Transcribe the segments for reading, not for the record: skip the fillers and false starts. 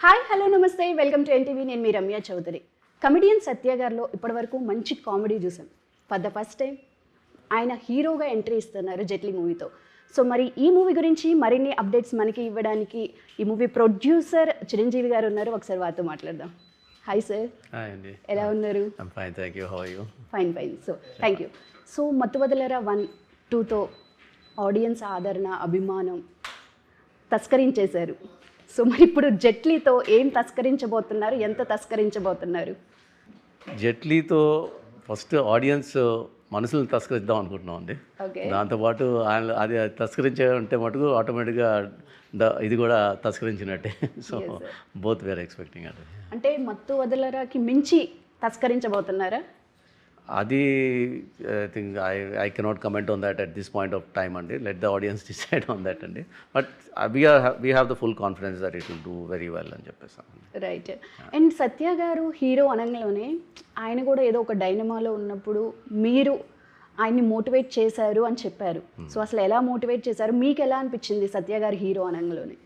Hi hello నమస్తే welcome to NTV. నేను మీ Ramya Chowdary. Comedian సత్య గారిలో ఇప్పటివరకు మంచి కామెడీ చూసాం. ఫర్ ద ఫస్ట్ టైం ఆయన హీరోగా ఎంట్రీ ఇస్తున్నారు జెట్లీ మూవీతో. సో మరి ఈ మూవీ గురించి మరిన్ని అప్డేట్స్ మనకి ఇవ్వడానికి ఈ మూవీ ప్రొడ్యూసర్ చిరంజీవి గారు ఉన్నారు. ఒకసారి వారితో మాట్లాడదాం. Hi sir. హాయ్ అండి. ఎలా ఉన్నారు? Fine, thank you. How are you? Fine. So thank you. So Mathu Vadalara 1, 2తో ఆడియన్స్ ఆదరణ అభిమానం తస్కరించేశారు. సో మరి ఇప్పుడు జెట్లీతో ఏం తస్కరించబోతున్నారు, ఎంత తస్కరించబోతున్నారు? జెట్లీతో ఫస్ట్ ఆడియన్స్ మనసులను తస్కరిద్దాం అనుకుంటున్నాం అండి. దాంతోపాటు ఆయన అది తస్కరించే అంటే మటుకు ఆటోమేటిక్గా ఇది కూడా తస్కరించినట్టే. సో బోత్ వేర్ ఎక్స్పెక్టింగ్ అండి. అంటే మత్తు వదలరాకి మించి తస్కరించబోతున్నారా? అది I think I cannot comment on that at this point of time అండి. Let the audience decide on that అండి. But we have the full confidence that it will do very well అని చెప్పేసాను. రైట్. అండ్ సత్య గారు hero అనగానే ఆయన కూడా ఏదో ఒక డైనమాలో ఉన్నప్పుడు మీరు ఆయన్ని మోటివేట్ చేశారు అని చెప్పారు. సో అసలు ఎలా మోటివేట్ చేశారు, మీకు ఎలా అనిపించింది సత్య గారు హీరో అనగానే?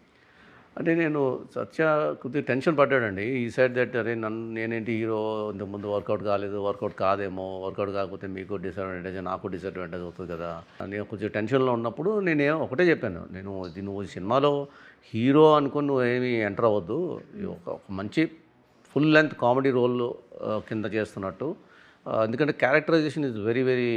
అంటే నేను సత్య కొద్దిగా టెన్షన్ పడ్డాడండి. ఈ సైడ్ దట్ అరే నేనేంటి హీరో ఇంతకుముందు వర్కౌట్ కాలేదు, వర్కౌట్ కాదేమో, వర్కౌట్ కాకపోతే మీకు డిసడ్వాంటేజ్ నాకు డిసడ్వాంటేజ్ అవుతుంది కదా. నేను కొంచెం టెన్షన్లో ఉన్నప్పుడు నేను ఒకటే చెప్పాను, నువ్వు సినిమాలో హీరో అనుకుని నువ్వు ఏమీ ఎంటర్ అవ్వద్దు, ఒక మంచి ఫుల్ లెంత్ కామెడీ రోల్ కింద చేస్తున్నట్టు. ఎందుకంటే characterisation is very very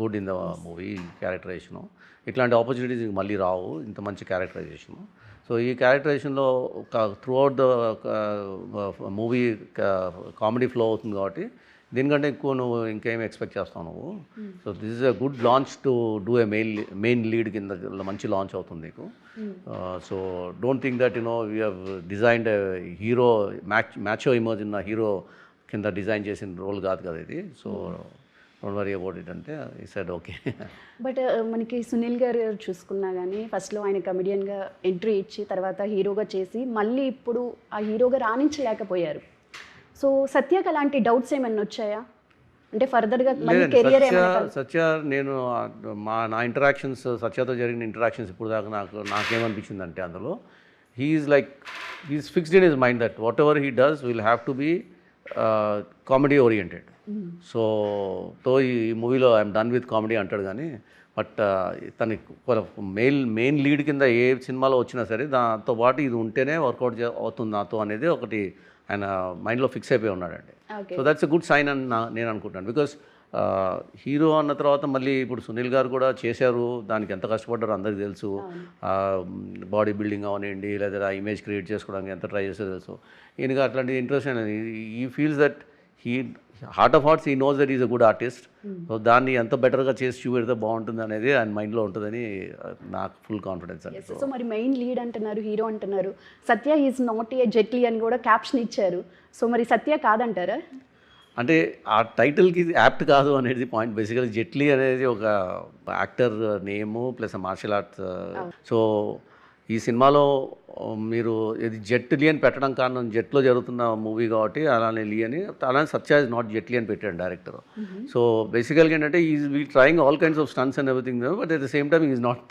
good in the movie. Characterisation ఇట్లాంటి ఆపర్చునిటీస్ మళ్ళీ రావు, ఇంత మంచి క్యారెక్టరైజేషను. సో ఈ క్యారెక్టరైజేషన్లో throughout the movie comedy flow అవుతుంది కాబట్టి దీనికంటే ఎక్కువ నువ్వు ఇంకేం ఎక్స్పెక్ట్ చేస్తావు నువ్వు. So this is a good launch to do a main lead కింద మంచి లాంచ్ అవుతుంది నీకు. So don't think that we have designed hero macho image ఉన్న హీరో కింద డిజైన్ చేసిన రోల్ కాదు కదా ఇది. So don't worry about it అంటే ఈ సైడ్ ఓకే. బట్ మనకి సునీల్ గారు చూసుకున్నా కానీ ఫస్ట్లో ఆయన కమెడియన్గా ఎంట్రీ ఇచ్చి తర్వాత హీరోగా చేసి మళ్ళీ ఇప్పుడు ఆ హీరోగా రాణించలేకపోయారు. సో సత్యకి అలాంటి డౌట్స్ ఏమైనా వచ్చాయా? అంటే ఫర్దర్గా మళ్ళీ కెరియర్ సత్య నేను నా ఇంటరాక్షన్స్ సత్యతో జరిగిన ఇంటరాక్షన్స్ ఇప్పుడు దాకా నాకేమనిపించింది అంటే అందులో he is fixed in his mind that whatever he does will have to be comedy oriented. So ఈ మూవీలో ఐఎమ్ డన్ విత్ కామెడీ అంటాడు కానీ బట్ తనకి మెయిన్ లీడ్ కింద ఏ సినిమాలో వచ్చినా సరే దాంతో పాటు ఇది ఉంటేనే వర్కౌట్ అవుతుంది నాతో అనేది ఒకటి ఆయన మైండ్లో ఫిక్స్ అయిపోయి ఉన్నాడండి. So that's a good sign అని నేను అనుకుంటాను. బికాస్ హీరో అన్న తర్వాత మళ్ళీ ఇప్పుడు సునీల్ గారు కూడా చేశారు, దానికి ఎంత కష్టపడ్డారో అందరికీ తెలుసు. బాడీ బిల్డింగ్ అవనండి లేదా ఆ ఇమేజ్ క్రియేట్ చేసుకోవడానికి ఎంత ట్రై చేస్తారో తెలుసు. ఈయనగా అట్లాంటి ఇంట్రెస్ట్ అనేది ఈ feels that heart of hearts he knows that is a good artist. So దాన్ని ఎంత బెటర్గా చేసి చూపెడితే బాగుంటుంది అనేది ఆయన మైండ్లో ఉంటుందని నాకు ఫుల్ కాన్ఫిడెన్స్ అండి. సో మరి మెయిన్ లీడ్ అంటున్నారు, హీరో అంటున్నారు, సత్య ఈజ్ నాట్ ఏ జెట్లీ అని కూడా క్యాప్షన్ ఇచ్చారు. సో మరి సత్య కాదంటారా? అంటే ఆ టైటిల్కి యాప్ట్ కాదు అనేది పాయింట్. బేసికలీ జెట్లీ అనేది ఒక యాక్టర్ నేము ప్లస్ మార్షల్ ఆర్ట్స్. సో ఈ సినిమాలో మీరు ఇది జెట్లీ అని పెట్టడం కారణం జెట్లో జరుగుతున్న మూవీ కాబట్టి అలానే లీ అని, అలానే సత్య ఇస్ నాట్ జెట్లీ అని పెట్టాడు డైరెక్టర్. సో బేసికల్గా ఏంటంటే is we trying all kinds of stunts and everything, but at the same time is not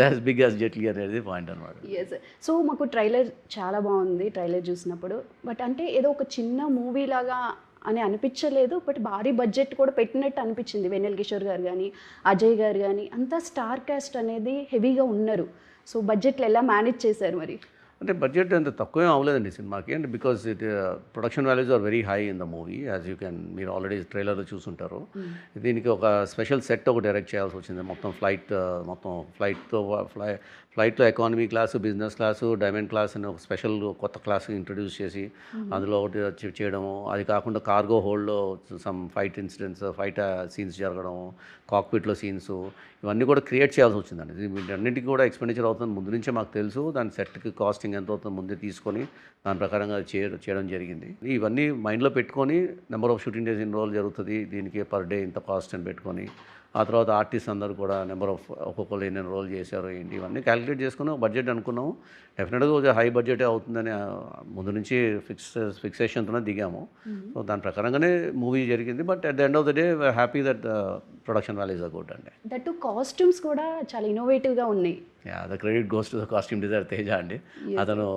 as big as Jetlee అనేది పాయింట్ అనమాట. ఎస్. సో మాకు ట్రైలర్ చాలా బాగుంది, ట్రైలర్ చూసినప్పుడు. బట్ అంటే ఏదో ఒక చిన్న మూవీ లాగా అని అనిపించలేదు, బట్ భారీ బడ్జెట్ కూడా పెట్టినట్టు అనిపించింది. వెన్నెల కిషోర్ గారు కానీ అజయ్ గారు కానీ అంతా స్టార్ కాస్ట్ అనేది హెవీగా ఉన్నారు. సో బడ్జెట్లో ఎలా మేనేజ్ చేశారు మరి? అంటే బడ్జెట్ అంత తక్కువేం అవ్వలేదండి సినిమాకి. And because production values are very high in the movie as you can, మీరు ఆల్రెడీ ట్రైలర్లో చూసుంటారు. దీనికి ఒక స్పెషల్ సెట్ ఒక డైరెక్ట్ చేయాల్సి వచ్చింది. మొత్తం ఫ్లైట్లో economy class, business class, diamond class అని ఒక స్పెషల్ కొత్త క్లాస్ ఇంట్రడ్యూస్ చేసి అందులో ఒకటి చేయడము. అది కాకుండా కార్గో హోల్డ్లో సమ్ ఫైట్ సీన్స్ జరగడం, కాక్పిట్లో సీన్స్, ఇవన్నీ కూడా క్రియేట్ చేయాల్సి వచ్చిందండి. వీటన్నిటికీ కూడా ఎక్స్పెండిచర్ అవుతుంది ముందు నుంచే మాకు తెలుసు. దాని సెట్కి కాస్టింగ్ ఎంత అవుతుందో ముందే తీసుకొని దాని ప్రకారంగా చేయడం జరిగింది. ఇవన్నీ మైండ్లో పెట్టుకొని నెంబర్ ఆఫ్ షూటింగ్ డేస్ ఇన్ని రోజులు జరుగుతుంది, దీనికి పర్ డే ఇంత కాస్ట్ అని పెట్టుకొని ఆ తర్వాత ఆర్టిస్ట్ అందరూ కూడా నెంబర్ ఆఫ్ ఒక్కొక్కరు ఎన్ని రోల్ చేశారు ఏంటి ఇవన్నీ క్యాలిక్యులేట్ చేసుకుని బడ్జెట్ అనుకున్నాము. డెఫినెట్గా కొంచెం హై బడ్జెటే అవుతుందని ముందు నుంచి ఫిక్సేషన్తోనే దిగాము. సో దాని ప్రకారంగానే మూవీ జరిగింది. But at the end of the day we are happy that production values are good అండి. దట్ కాస్ట్యూమ్స్ కూడా చాలా ఇన్నోవేటివ్గా ఉన్నాయి. The credit goes to the costume designer Teja అండి. అతను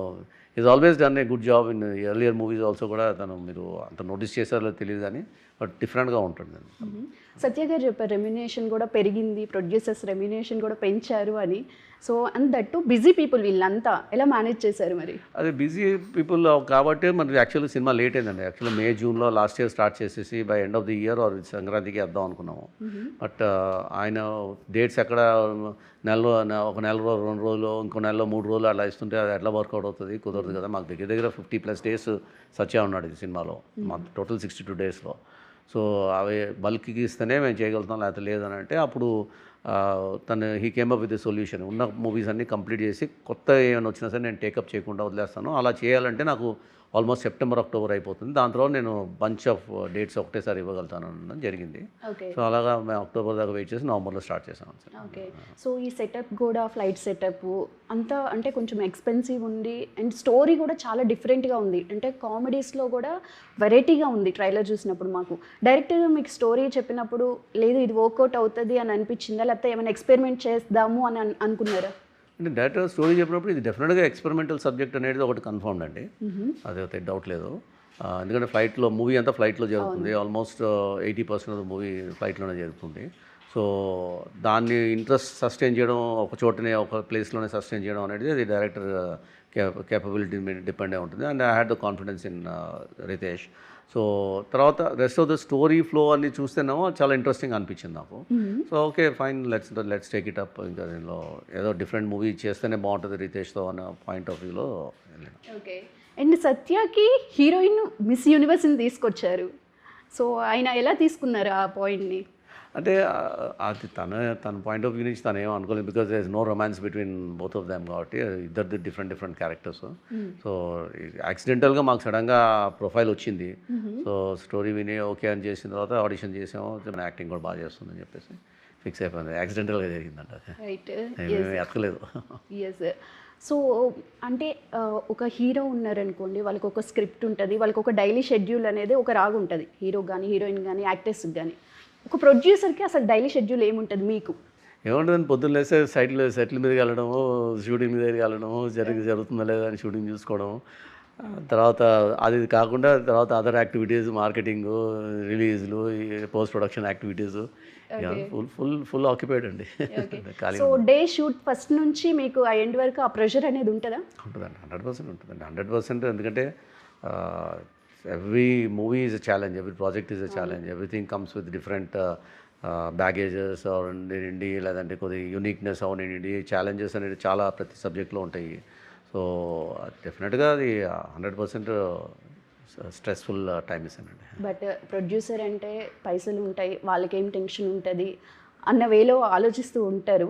is always done a good job in earlier movies also కూడా తను మీరు అంత నోటీస్ చేశారో తెలియదు కానీ బట్ డిఫరెంట్గా ఉంటుంది. సత్య గారు చెప్పారు రెమ్యునేషన్ కూడా పెరిగింది, ప్రొడ్యూసర్స్ రెమ్యునేషన్ కూడా పెంచారు అని. So and that busy people వీళ్ళంతా ఎలా మేనేజ్ చేశారు మరి? అదే బిజీ పీపుల్ కాబట్టి మనకి యాక్చువల్లీ సినిమా లేట్ అయిందండి. యాక్చువల్లీ మే జూన్లో లాస్ట్ ఇయర్ స్టార్ట్ చేసేసి by end of the year are సంక్రాంతికి వేద్దాం అనుకున్నాము. బట్ ఆయన డేట్స్ ఎక్కడ ఒక నెల రోజు 2 రోజులు ఇంకో నెలలో 3 రోజులు అలా ఇస్తుంటే అది ఎట్లా వర్కౌట్ అవుతుంది, కుదరదు కదా. మాకు దగ్గర దగ్గర 50+ డేస్ సత్య ఉన్నాడు ఈ సినిమాలో, మా టోటల్ 62 డేస్లో. సో అవి బల్క్కి ఇస్తేనే మేము చేయగలుగుతాం, లేకపోతే లేదని అంటే అప్పుడు తను he came up with the solution. ఉన్న మూవీస్ అన్నీ కంప్లీట్ చేసి కొత్త ఏమైనా వచ్చినా సరే నేను టేకప్ చేయకుండా వదిలేస్తాను. అలా చేయాలంటే నాకు ఆల్మోస్ట్ సెప్టెంబర్ అక్టోబర్ అయిపోతుంది. దాని తర్వాత నేను బంచ్ ఆఫ్ డేట్స్ ఒకటేసారి ఇవ్వగలుగుతాను అనడం జరిగింది. సో అలాగా మేము అక్టోబర్ దాకా వెయిట్ చేసి నవంబర్లో స్టార్ట్ చేసాం. ఓకే. సో ఈ సెటప్ కూడా ఫ్లైట్ సెటప్ అంతా అంటే కొంచెం ఎక్స్పెన్సివ్ ఉంది అండ్ స్టోరీ కూడా చాలా డిఫరెంట్గా ఉంది. అంటే కామెడీస్లో కూడా వెరైటీగా ఉంది ట్రైలర్ చూసినప్పుడు. మాకు డైరెక్ట్గా మీకు స్టోరీ చెప్పినప్పుడు లేదు ఇది వర్కౌట్ అవుతుంది అని అనిపించిందా, లేకపోతే ఏమైనా ఎక్స్పెరిమెంట్ చేద్దాము అని అనుకున్నారా? అంటే డైరెక్టర్ స్టోరీ చెప్పినప్పుడు ఇది డెఫినెట్గా ఎక్స్పెరిమెంటల్ సబ్జెక్ట్ అనేది ఒకటి కన్ఫర్మ్డ్ అండి, అదైతే డౌట్ లేదు. ఎందుకంటే ఫ్లైట్లో మూవీ అంతా ఫ్లైట్లో జరుగుతుంది. ఆల్మోస్ట్ 80% ఆఫ్ ద మూవీ ఫ్లైట్లోనే జరుగుతుంది. సో దాన్ని ఇంట్రెస్ట్ సస్టైన్ చేయడం, ఒక చోటనే ఒక ప్లేస్లోనే సస్టైన్ చేయడం అనేది అది డైరెక్టర్ కేపబిలిటీ మీద డిపెండ్ అయి ఉంటుంది. And I had the confidence in Ritesh. So తర్వాత rest of the story flow అన్ని చూస్తేనేమో చాలా ఇంట్రెస్టింగ్ అనిపించింది నాకు. So okay fine, let's take it up. ఇంకా దీనిలో ఏదో డిఫరెంట్ మూవీ చేస్తేనే బాగుంటుంది రితేష్తో అన్న పాయింట్ ఆఫ్ వ్యూలో వెళ్ళాను. ఓకే. అండ్ సత్యకి హీరోయిన్ మిస్ యూనివర్స్ని తీసుకొచ్చారు. సో ఆయన ఎలా తీసుకున్నారు ఆ పాయింట్ని? అంటే అది తన పాయింట్ ఆఫ్ వ్యూ నుంచి తను ఏమో అనుకోలేదు, because there is no romance between both of them కాబట్టి ఇద్దరిది డిఫరెంట్ క్యారెక్టర్స్. సో యాక్సిడెంటల్గా మాకు సడన్గా ప్రొఫైల్ వచ్చింది. సో స్టోరీ విని ఓకే అని చేసిన తర్వాత ఆడిషన్ చేసాము. మన యాక్టింగ్ కూడా బాగా చేస్తుందని చెప్పేసి ఫిక్స్ అయిపోయింది. యాక్సిడెంటల్గా జరిగిందంట, రైట్, ఎక్కలేదు. ఎస్. సో అంటే ఒక హీరో ఉన్నారనుకోండి, వాళ్ళకి ఒక స్క్రిప్ట్ ఉంటుంది, వాళ్ళకి ఒక డైలీ షెడ్యూల్ అనేది ఒక రాగు ఉంటుంది, హీరో కానీ హీరోయిన్ కానీ యాక్టర్స్కి కానీ. ఒక ప్రొడ్యూసర్కి అసలు డైలీ షెడ్యూల్ ఏముంటుంది మీకు? ఏముంటుందని పొద్దున్న లేస్తే సెటిల్ మీదకి వెళ్ళడము, షూటింగ్ మీదకి వెళ్ళడము, జరుగుతుందా లేదా అని షూటింగ్ చూసుకోవడం. తర్వాత అది కాకుండా తర్వాత అదర్ యాక్టివిటీస్, మార్కెటింగ్, రిలీజ్లు, post production activities, full occupied అండి. సో డే షూట్ ఫస్ట్ నుంచి మీకు ఆ ఎండ్ వరకు ఆ ప్రెషర్ అనేది ఉంటుందా? ఉంటుందండి, 100% ఉంటుందండి, 100%. ఎందుకంటే every movie is a challenge, every project is a challenge, everything comes with different baggages అవనండి, లేదంటే కొద్ది యూనిక్నెస్ అవనండి, ఛాలెంజెస్ అనేది చాలా ప్రతి సబ్జెక్ట్లో ఉంటాయి. సో డెఫినెట్గా అది 100% స్ట్రెస్ఫుల్ టైమ్ ఇస్తానండి. బట్ ప్రొడ్యూసర్ అంటే పైసలు ఉంటాయి, వాళ్ళకేం టెన్షన్ ఉంటుంది అన్న వేలో ఆలోచిస్తూ ఉంటారు.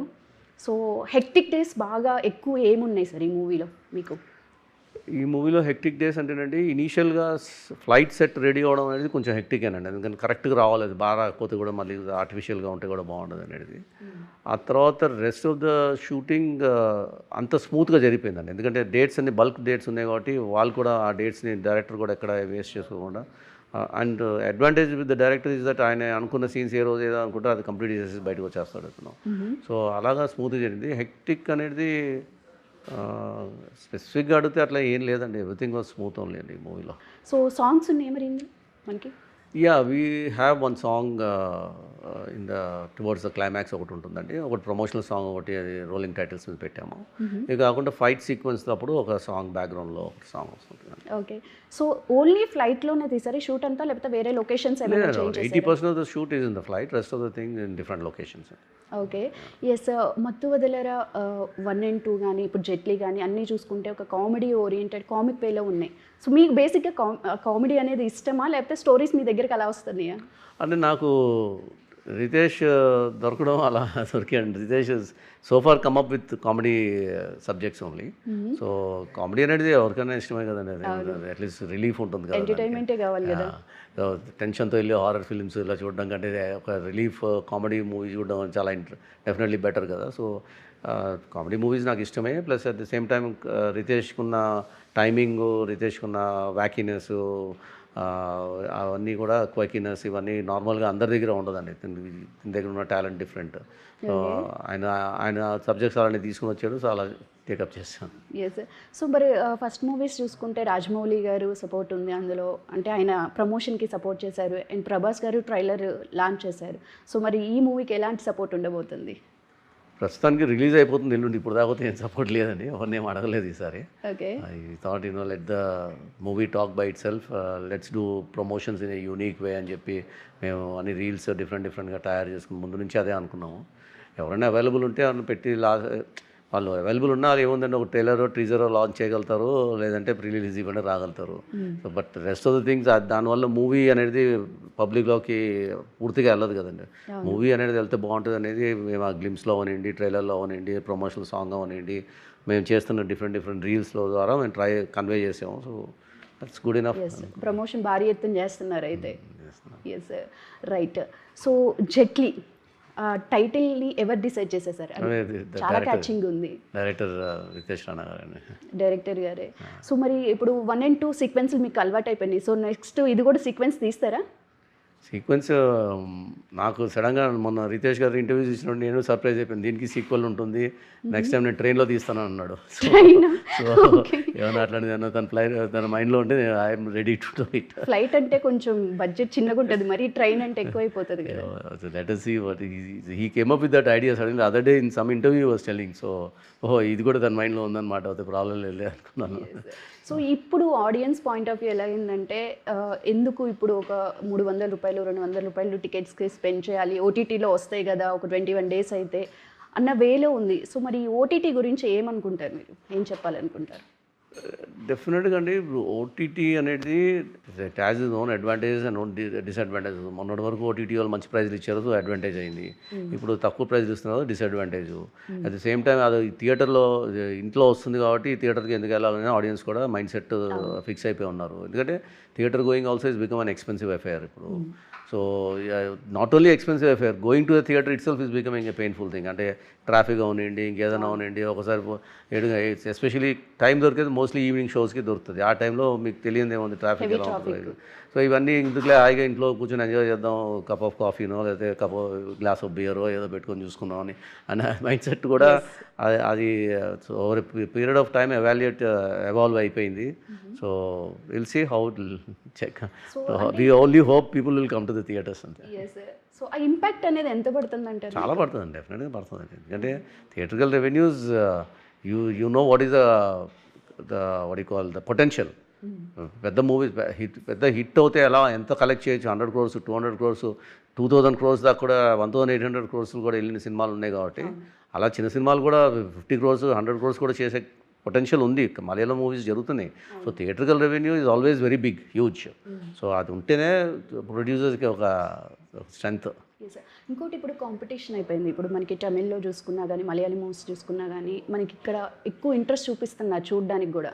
సో హెక్టిక్ డేస్ బాగా ఎక్కువ ఏమున్నాయి సార్ ఈ మూవీలో మీకు? ఈ మూవీలో హెక్టిక్ డేస్ అంటేనండి, ఇనీషియల్గా ఫ్లైట్ సెట్ రెడీ అవ్వడం అనేది కొంచెం హెక్టికేనండి. ఎందుకంటే కరెక్ట్గా రావాలి, అది బాగా రాకపోతే కూడా మళ్ళీ ఆర్టిఫిషియల్గా ఉంటే కూడా బాగుండదు అనేది. ఆ తర్వాత రెస్ట్ ఆఫ్ ద షూటింగ్ అంత స్మూత్గా జరిగిపోయిందండి. ఎందుకంటే డేట్స్ అన్ని బల్క్ డేట్స్ ఉన్నాయి కాబట్టి వాళ్ళు కూడా ఆ డేట్స్ని డైరెక్టర్ కూడా ఎక్కడ వేస్ట్ చేసుకోకుండా. And advantage with the director is that ఆయన అనుకున్న సీన్స్ ఏ రోజు ఏదో అనుకుంటే అది కంప్లీట్ చేసేసి బయటకు వచ్చేస్తాడు అతను. సో అలాగా స్మూత్గా జరిగింది. హెక్టిక్ అనేది స్పెసిఫిక్గా అడిగితే అట్లా ఏం లేదండి, ఎవ్రీథింగ్ వాజ్ స్మూత్ ఓన్లీ అండి ఈ మూవీలో. సో సాంగ్స్ ఉన్నాయి మరి మనకి? Yeah, we have one song in the towards the climax ఒకటి ఉంటుందండి, ఒకటి ప్రమోషనల్ సాంగ్ ఒకటి, అది రోలింగ్ టైటిల్స్ మీద పెట్టాము. ఇది కాకుండా ఫైట్ సీక్వెన్స్ అప్పుడు ఒక సాంగ్ బ్యాక్గ్రౌండ్లో ఒక సాంగ్ వస్తుంది. ఓకే. సో ఓన్లీ ఫ్లైట్లోనే తీసారు షూట్ అంతా, లేకపోతే వేరే లొకేషన్స్ ఏమైనా చేంజ్ చేశారా? 80% of the shoot is in the flight, rest of the thing in different locations. Okay. Yes. Mathu Vadalara 1 and 2 కానీ ఇప్పుడు జెట్లీ కానీ అన్నీ చూసుకుంటే ఒక కామెడీ ఓరియంటెడ్ కామిక్ వేలో ఉన్నాయి. సో మీకు బేసిక్గా కామెడీ అనేది ఇష్టమా, లేకపోతే స్టోరీస్ మీ దగ్గరికి అలా వస్తున్నాయా? అంటే నాకు రితేష్ దొరకడం అలా దొరికాయండి. Ritesh so far come up with comedy subjects only. So comedy అనేది ఎవరికైనా ఇష్టమే కదండి, అది అట్లీస్ట్ రిలీఫ్ ఉంటుంది కదా, ఎంటర్టైన్మెంటే కావాలి కదా. టెన్షన్తో వెళ్ళి హారర్ ఫిల్మ్స్ ఇలా చూడడం కంటే ఒక రిలీఫ్ కామెడీ మూవీ చూడడం చాలా డెఫినెట్లీ బెటర్ కదా. సో కామెడీ మూవీస్ నాకు ఇష్టమే. Plus at the same time రితేష్కున్న టైమింగ్, రితేష్కున్న వ్యాకీనెస్, అవన్నీ కూడా క్వైకీనెస్, ఇవన్నీ నార్మల్గా అందరి దగ్గర ఉండదండి. దీని దగ్గర ఉన్న టాలెంట్ డిఫరెంట్. సో ఆయన సబ్జెక్ట్స్ అలానే తీసుకుని వచ్చాడు. సో అలా టేకప్ చేశాను. ఎస్. సో మరి ఫస్ట్ మూవీస్ చూసుకుంటే రాజమౌళి గారు సపోర్ట్ ఉంది అందులో, అంటే ఆయన ప్రమోషన్కి సపోర్ట్ చేశారు, అండ్ ప్రభాస్ గారు ట్రైలర్ లాంచ్ చేశారు. సో మరి ఈ మూవీకి ఎలాంటి సపోర్ట్ ఉండబోతుంది? ప్రస్తుతానికి రిలీజ్ అయిపోతుంది ఎల్లుండి, ఇప్పుడు దాకపోతే ఏం సపోర్ట్ లేదండి, ఎవరిని ఏం అడగలేదు ఈసారి. Okay. I thought let the movie talk by it self, let's do promotions in a unique way అని చెప్పి మేము అన్ని రీల్స్ డిఫరెంట్గా తయారు చేసుకుని ముందు నుంచి అదే అనుకున్నాము. ఎవరైనా అవైలబుల్ ఉంటే వాళ్ళని పెట్టి వాళ్ళు అవైలబుల్ ఉన్నా అది ఏముందంటే ఒక ట్రైలరో టీజరో లాంచ్ చేయగలుగుతారు, లేదంటే ప్రీ రిలీజ్ ఈవెంట్ రాగలుగుతారు. So but rest of the things దానివల్ల మూవీ అనేది పబ్లిక్లోకి పూర్తిగా వెళ్ళదు కదండి. మూవీ అనేది వెళ్తే బాగుంటుంది అనేది మేము ఆ గ్లిమ్స్లో అవనండి, ట్రైలర్లో అవనండి, ప్రమోషనల్ సాంగ్ అవనండి, మేము చేస్తున్న డిఫరెంట్ రీల్స్లో ద్వారా మేము కన్వే చేసాము. So that's good enough. Promotion భారీ ఎత్తున చేస్తున్నారు అయితే. Yes, right. సో జెట్లీ టైటిల్ని ఎవరు డిసైడ్ చేసేసారు? చాలా క్యాచింగ్ ఉంది. డైరెక్టర్ రితేష్ రాణా గారు, డైరెక్టర్ గారే. సో మరి ఇప్పుడు 1 and 2 సీక్వెన్స్లు మీకు అలవాటు అయిపోయినాయి. సో నెక్స్ట్ ఇది కూడా సీక్వెన్స్ తీస్తారా? సీక్వెన్స్ నాకు సడన్గా మొన్న రితేష్ గారు ఇంటర్వ్యూస్ ఇచ్చినప్పుడు నేను సర్ప్రైజ్ అయిపోయింది, దీనికి సీక్వెల్ ఉంటుంది, నెక్స్ట్ టైం నేను ట్రైన్లో తీస్తాను అన్నాడు. సో ఏమన్నా అట్లాంటిది అన్న తన మైండ్లో ఉంటే I'm ready to do it. Flight అంటే కొంచెం బడ్జెట్ చిన్నగా ఉంటుంది, మరి ట్రైన్ అంటే ఎక్కువ అయిపోతుంది కదా. Let us see what he came up with that idea suddenly. Other day in some interview he was telling, so ఇది కూడా తన మైండ్లో ఉందన్నమాట, అయితే ప్రాబ్లం లేదు అనుకున్నాను. సో ఇప్పుడు ఆడియన్స్ పాయింట్ ఆఫ్ వ్యూ ఎలా అయిందంటే, ఎందుకు ఇప్పుడు ఒక 300 రూపాయలు 200 రూపాయలు టికెట్స్కి స్పెండ్ చేయాలి, ఓటీటీలో వస్తాయి కదా ఒక 21 days అయితే అన్న వేలో ఉంది. సో మరి ఓటీటీ గురించి ఏమనుకుంటారు మీరు, ఏం చెప్పాలనుకుంటారు? డెఫినెట్గా అండి, ఇప్పుడు ఓటీటీ అనేది it has is own advantages and own disadvantages. మొన్నటి వరకు ఓటీటీ వాళ్ళు మంచి ప్రైజ్లు ఇచ్చారు, సో అడ్వాంటేజ్ అయింది. ఇప్పుడు తక్కువ ప్రైజ్లు ఇస్తున్నారు, disadvantage. At the same time అది థియేటర్లో ఇంట్లో వస్తుంది కాబట్టి థియేటర్కి ఎందుకు వెళ్ళాలని ఆడియన్స్ కూడా మైండ్ సెట్ ఫిక్స్ అయిపోయి ఉన్నారు. ఎందుకంటే theatre going also is become an expensive affair ఇప్పుడు. So not only expensive affair, going to the theatre itself is becoming a painful thing. అంటే ట్రాఫిక్ అవనండి, ఇంకేదైనా అవనండి, ఒకసారి ఎస్పెషలీ టైం దొరికేది మోస్ట్లీ ఈవినింగ్ షోస్కి దొరుకుతుంది. ఆ టైంలో మీకు తెలియదు ఏముంది, ట్రాఫిక్ ఎలా ఉంటుంది. సో ఇవన్నీ ఇందుకులే హాయిగా ఇంట్లో కూర్చొని ఎంజాయ్ చేద్దాం, కప్ ఆఫ్ కాఫీనో లేకపోతే గ్లాస్ ఆఫ్ బియరో ఏదో పెట్టుకొని చూసుకుందాం అని అనే మైండ్ సెట్ కూడా అది over period of time evolve అయిపోయింది. So will see how it check. We only hope people will come to the theatres అంతే. సో ఆ ఇంపాక్ట్ అనేది ఎంత పడుతుంది అంటే? చాలా పడుతుందండి, డెఫినెట్గా పడుతుందండి. ఎందుకంటే theatrical revenues you know what is what you call the potential. పెద్ద మూవీస్ పెద్ద హిట్ అవుతే ఎలా ఎంత కలెక్ట్ చేయొచ్చు, 100 crores 200 crores 2000 crores దాకా కూడా 1800 crores కూడా వెళ్ళిన సినిమాలు ఉన్నాయి కాబట్టి అలా చిన్న సినిమాలు కూడా 50 crores 100 crores కూడా చేసే పొటెన్షియల్ ఉంది. మలయాళం మూవీస్ జరుగుతున్నాయి. So theatrical revenue is always very big, huge. So అది ఉంటేనే ప్రొడ్యూసర్స్కి ఒక స్ట్రెంగ్త్. ఇంకోటి ఇప్పుడు కాంపిటీషన్ అయిపోయింది. ఇప్పుడు మనకి తమిళ్లో చూసుకున్నా కానీ మలయాళం మూవీస్ చూసుకున్నా కానీ మనకి ఇక్కడ ఎక్కువ ఇంట్రెస్ట్ చూపిస్తున్నారు చూడడానికి కూడా.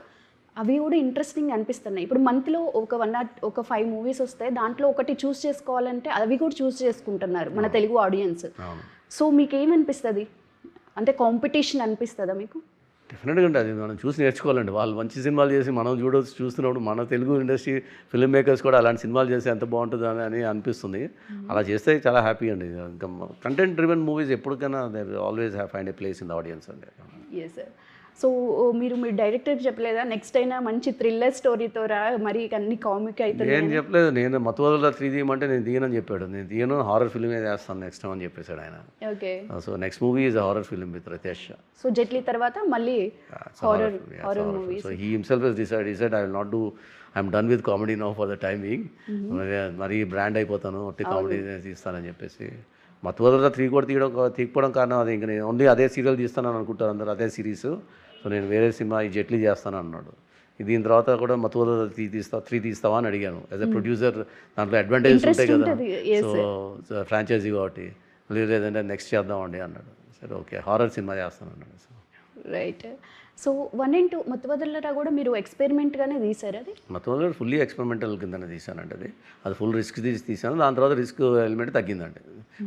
అవి కూడా ఇంట్రెస్టింగ్ అనిపిస్తున్నాయి. ఇప్పుడు మంత్లో ఒక 5 మూవీస్ వస్తాయి, దాంట్లో ఒకటి చూస్ చేసుకోవాలంటే అవి కూడా చూస్ చేసుకుంటున్నారు మన తెలుగు ఆడియన్స్. సో మీకు ఏమనిపిస్తుంది, అంటే కాంపిటీషన్ అనిపిస్తుందా మీకు? డెఫినెట్గా అండి, అది మనం చూసి నేర్చుకోవాలండి. వాళ్ళు మంచి సినిమాలు చేసి మనం చూస్తున్నప్పుడు మన తెలుగు ఇండస్ట్రీ ఫిల్మ్ మేకర్స్ కూడా అలాంటి సినిమాలు చేస్తే ఎంత బాగుంటుంది అని అనిపిస్తుంది. అలా చేస్తే చాలా హ్యాపీ అండి. ఇంకా కంటెంట్ డ్రివెన్ మూవీస్ ఎప్పటికైనా they always have find a place in the audience అండి. Yes sir. సో మీరు డైరెక్టర్కి చెప్పలేదా నెక్స్ట్ అయినా మంచి థ్రిల్లర్ స్టోరీతో రా, మరి అన్ని కామిక్ అవుతుంది? నేను చెప్పలేదు, నేను మతువదల 3 తీయమంటే నేను తీయనని చెప్పాడు. నేను తీయను, హారర్ ఫిల్మే చేస్తాను నెక్స్ట్ టైం అని చెప్పేశాడు ఆయన. Okay. So next movie is horror film with Ritesh. So Jetlee తర్వాత మళ్ళీ horror movies. So he himself has decided, he said I will not do, I'm done with comedy now for the time being. మరి brand అయిపోతాను, ఒట్టి comedy తీస్తానని చెప్పేసి. మతువదల 3 కూడా తీయకపోవడం కారణం అది, ఇంకా నేను ఓన్లీ అదే సీరియల్ తీస్తానని అనుకుంటారు అందరు, అదే సిరీస్. సో నేను వేరే సినిమా ఈ జెట్లీ చేస్తాను అన్నాడు. దీని తర్వాత కూడా మతువదల 3 తీస్తావా అని అడిగాను. యాజ్ ఎ ప్రొడ్యూసర్ దాంట్లో అడ్వాంటేజెస్ ఉంటాయి కదా, సో ఫ్రాంచైజీ కాబట్టి. లేదంటే నెక్స్ట్ చేద్దామండి అన్నాడు. సరే ఓకే, హారర్ సినిమా చేస్తాను అన్నాడు. So right. సో 1 and 2 మతువదలరా కూడా మీరు ఎక్స్పెరిమెంట్గానే తీశారు? అది మతువదల ఫుల్లీ ఎక్స్పెరిమెంటల్ కిందనే తీశానండి. అది ఫుల్ రిస్క్ తీసాను. దాని తర్వాత రిస్క్ ఎలిమెంట్ తగ్గిందండి,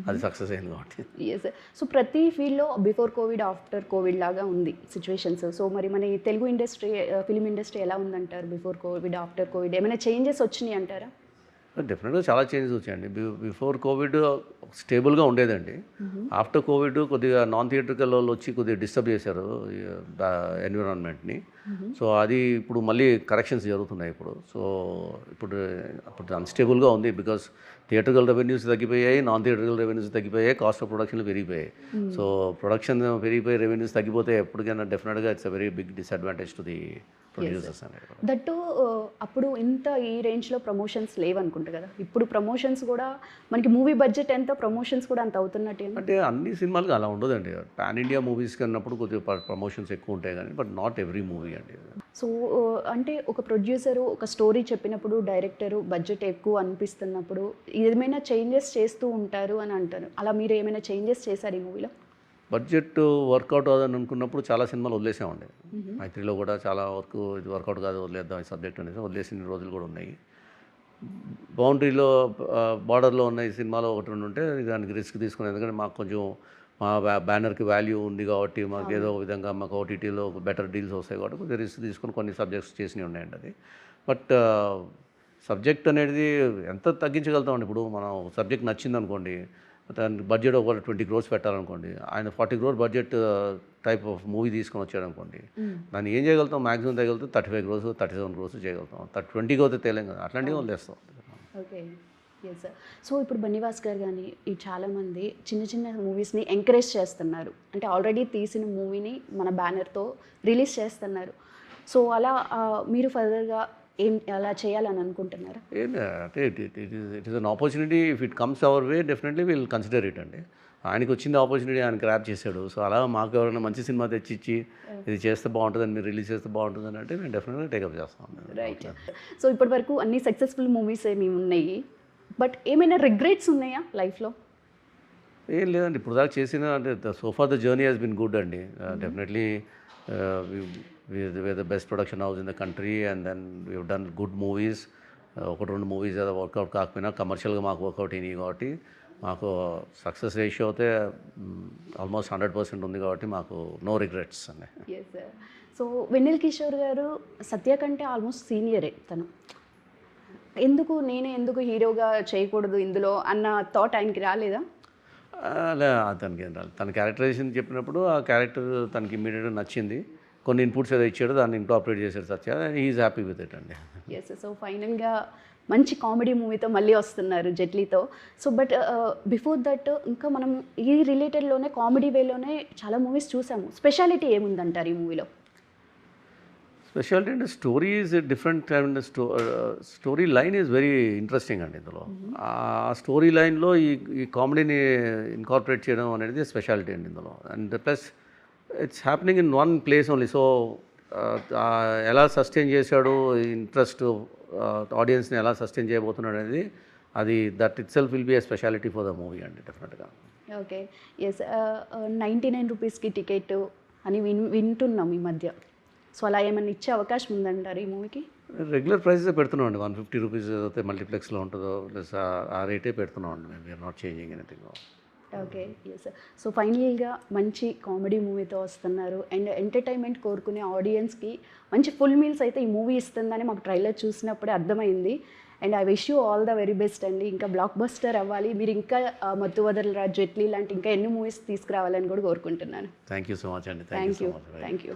అది సక్సెస్ అయింది కాబట్టి. ఎస్. సో ప్రతి ఫీల్డ్లో బిఫోర్ కోవిడ్ ఆఫ్టర్ కోవిడ్ లాగా ఉంది సిచ్యువేషన్స్. సో మరి మన తెలుగు ఇండస్ట్రీ ఫిలిం ఇండస్ట్రీ ఎలా ఉందంటారు? బిఫోర్ కోవిడ్ ఆఫ్టర్ కోవిడ్ ఏమైనా చేంజెస్ వచ్చినాయి అంటారా? డెఫినెట్గా చాలా చేంజెస్ వచ్చాయండి. బిఫోర్ కోవిడ్ స్టేబుల్గా ఉండేదండి. ఆఫ్టర్ కోవిడ్ కొద్దిగా నాన్ థియేట్రికల్ వాళ్ళు వచ్చి కొద్దిగా డిస్టర్బ్ చేశారు ఎన్విరాన్మెంట్ని. సో అది ఇప్పుడు మళ్ళీ కరెక్షన్స్ జరుగుతున్నాయి ఇప్పుడు. సో ఇప్పుడు అన్స్టేబుల్గా ఉంది. బికాస్ థియేట్రికల్ రెవెన్యూస్ తగ్గిపోయాయి, నాన్ థియేట్రికల్ రెవెన్యూస్ తగ్గిపోయాయి, కాస్ట్ ఆఫ్ ప్రొడక్షన్లు పెరిగిపోయాయి. సో ప్రొడక్షన్ పెరిగిపోయి రెవెన్యూస్ తగ్గిపోతే ఎప్పటికైనా డెఫినెట్గా it's a very big disadvantage to the producers అనేది. దట్టు అప్పుడు ఇంత ఈ రేంజ్లో ప్రమోషన్స్ లేవనుకుంటా కదా. ఇప్పుడు ప్రమోషన్స్ కూడా మనకి మూవీ బడ్జెట్ ఎంత, ప్రమోషన్స్ కూడా అంత అవుతున్నట్టు. అంటే అన్ని సినిమాలకు అలా ఉండదండి. పాన్ ఇండియా మూవీస్ కన్నప్పుడు కొద్దిగా ప్రమోషన్స్ ఎక్కువ ఉంటాయి కానీ బట్ నాట్ ఎవ్రీ మూవీ అండి. సో అంటే ఒక ప్రొడ్యూసరు ఒక స్టోరీ చెప్పినప్పుడు డైరెక్టరు బడ్జెట్ ఎక్కువ అనిపిస్తున్నప్పుడు ఏమైనా చేంజెస్ చేస్తూ ఉంటారు అని అంటారు. అలా మీరు ఏమైనా చేంజెస్ చేశారు ఈ మూవీలో? బడ్జెట్ వర్కౌట్ అవ్వదని అనుకున్నప్పుడు చాలా సినిమాలు వదిలేసామండి. మైత్రిలో కూడా చాలా వరకు ఇది వర్కౌట్ కాదు వదిలేద్దాం ఈ సబ్జెక్ట్ అనేసి వదిలేసిన రోజులు కూడా ఉన్నాయి. బౌండరీలో బార్డర్లో ఉన్న ఈ సినిమాలో ఒకటి రెండు ఉంటే దానికి రిస్క్ తీసుకుని, ఎందుకంటే మాకు కొంచెం మా బ్యానర్కి వాల్యూ ఉంది కాబట్టి మాకు ఏదో ఒక విధంగా మాకు ఓటీటీలో బెటర్ డీల్స్ వస్తాయి కాబట్టి కొద్దిగా రిస్క్ తీసుకొని కొన్ని సబ్జెక్ట్స్ చేసినవి ఉన్నాయండి అది. బట్ సబ్జెక్ట్ అనేది ఎంత తగ్గించగలుగుతామండి. ఇప్పుడు మనం సబ్జెక్ట్ నచ్చింది అనుకోండి, దాని బడ్జెట్ ఒక 20 crores పెట్టాలనుకోండి, ఆయన 40 crore budget type of movie తీసుకొని వచ్చాడు అనుకోండి, దాన్ని ఏం చేయగలుగుతాం? మ్యాక్సిమం తగ్గలుగుతాం 35 crores 37 crores చేయగలుగుతాం. 20కి అయితే తేలేం కదా, అట్లాంటివి వదిలేస్తాం. Okay, yes sir. సో ఇప్పుడు బన్నీవాస్ గారు కానీ ఈ చాలామంది చిన్న చిన్న మూవీస్ని ఎంకరేజ్ చేస్తున్నారు. అంటే ఆల్రెడీ తీసిన మూవీని మన బ్యానర్తో రిలీజ్ చేస్తున్నారు. సో అలా మీరు ఫర్దర్గా ఏం అలా చేయాలని అనుకుంటున్నారా? అంటే it is an opportunity. If it comes our way definitely will consider it అండి. ఆయనకి వచ్చింది ఆపర్చునిటీ, ఆయన గ్రాప్ చేశాడు. సో అలా మాకు ఎవరైనా మంచి సినిమా తెచ్చిచ్చి ఇది చేస్తే బాగుంటుందని, మీరు రిలీజ్ చేస్తే బాగుంటుందని అంటే మేము డెఫినెట్గా టేకప్ చేస్తాం. రైట్. సో ఇప్పటి వరకు అన్ని సక్సెస్ఫుల్ మూవీస్ ఏమి ఉన్నాయి, బట్ ఏమైనా రిగ్రెట్స్ ఉన్నాయా లైఫ్లో? ఏం లేదండి, ఇప్పుడు దాకా చేసిన అంటే so far the journey has been good అండి. Definitely we're the best production house in the country and then we've done good movies. ఒకటి రెండు మూవీస్ ఏదో వర్కౌట్ కాకపోయినా కమర్షియల్గా మాకు వర్కౌట్ అయినాయి కాబట్టి మాకు సక్సెస్ రేషియో అయితే ఆల్మోస్ట్ 100% ఉంది కాబట్టి మాకు నో రిగ్రెట్స్ అండి. Yes sir. So Vennela Kishore garu Satya కంటే ఆల్మోస్ట్ సీనియరే తను. ఎందుకు హీరోగా చేయకూడదు ఇందులో అన్న థాట్ ఆయనకి రాలేదా? అలా తనకి ఏం రాలేదు. తన క్యారెక్టరైజేషన్ చెప్పినప్పుడు ఆ క్యారెక్టర్ తనకి ఇమ్మీడియట్గా నచ్చింది. కొన్ని ఇన్పుట్స్ ఏదో ఇచ్చాడు, దాన్ని ఇంకాపరేట్ చేశాడు సత్య. ఈజ్ హ్యాపీ విత్ ఇట్ అండి. ఎస్. సో ఫైనల్గా మంచి కామెడీ మూవీతో మళ్ళీ వస్తున్నారు జెట్లీతో. సో బట్ బిఫోర్ దట్ ఇంకా మనం ఈ రిలేటెడ్లోనే కామెడీ వేలోనే చాలా మూవీస్ చూసాము. స్పెషాలిటీ ఏముందంటారు ఈ మూవీలో? స్పెషాలిటీ అంటే story is different and story line is very interesting అండి. ఇందులో ఆ స్టోరీ లైన్లో ఈ కామెడీని ఇన్కార్పొరేట్ చేయడం అనేది స్పెషాలిటీ అండి ఇందులో. And plus it's happening in one place only. So ఎలా సస్టైన్ చేశాడు ఇంట్రెస్ట్, ఆడియన్స్ని ఎలా సస్టైన్ చేయబోతున్నాడు అనేది అది that it self will be a speciality for the movie అండి డెఫినెట్గా. Okay, yes. 99 రూపీస్కి టికెట్ అని వింటున్నాం ఈ మధ్య. సో అలా ఏమైనా ఇచ్చే అవకాశం ఉందంటారు ఈ మూవీకి? రెగ్యులర్ ప్రైసెస్ పెడుతున్నాం అండి. 150 రూపీస్ ఏదైతే మల్టీప్లెక్స్లో ఉంటుందో ప్లస్ ఆ రేటే పెడుతున్నాం అండి. We are not changing anything. Okay, yes. So ఫైనల్గా మంచి కామెడీ మూవీతో వస్తున్నారు అండ్ ఎంటర్టైన్మెంట్ కోరుకునే ఆడియన్స్కి మంచి ఫుల్ మీల్స్ అయితే ఈ మూవీ ఇస్తుందని మాకు ట్రైలర్ చూసినప్పుడే అర్థమైంది. And I wish you all the very best అండి. ఇంకా బ్లాక్ బస్టర్ అవ్వాలి మీరు, ఇంకా మత్తు వదలరా, జెట్లీ లాంటి ఇంకా ఎన్ని మూవీస్ తీసుకురావాలని కూడా కోరుకుంటున్నాను. థ్యాంక్ యూ సో మచ్ అండి. Thank you.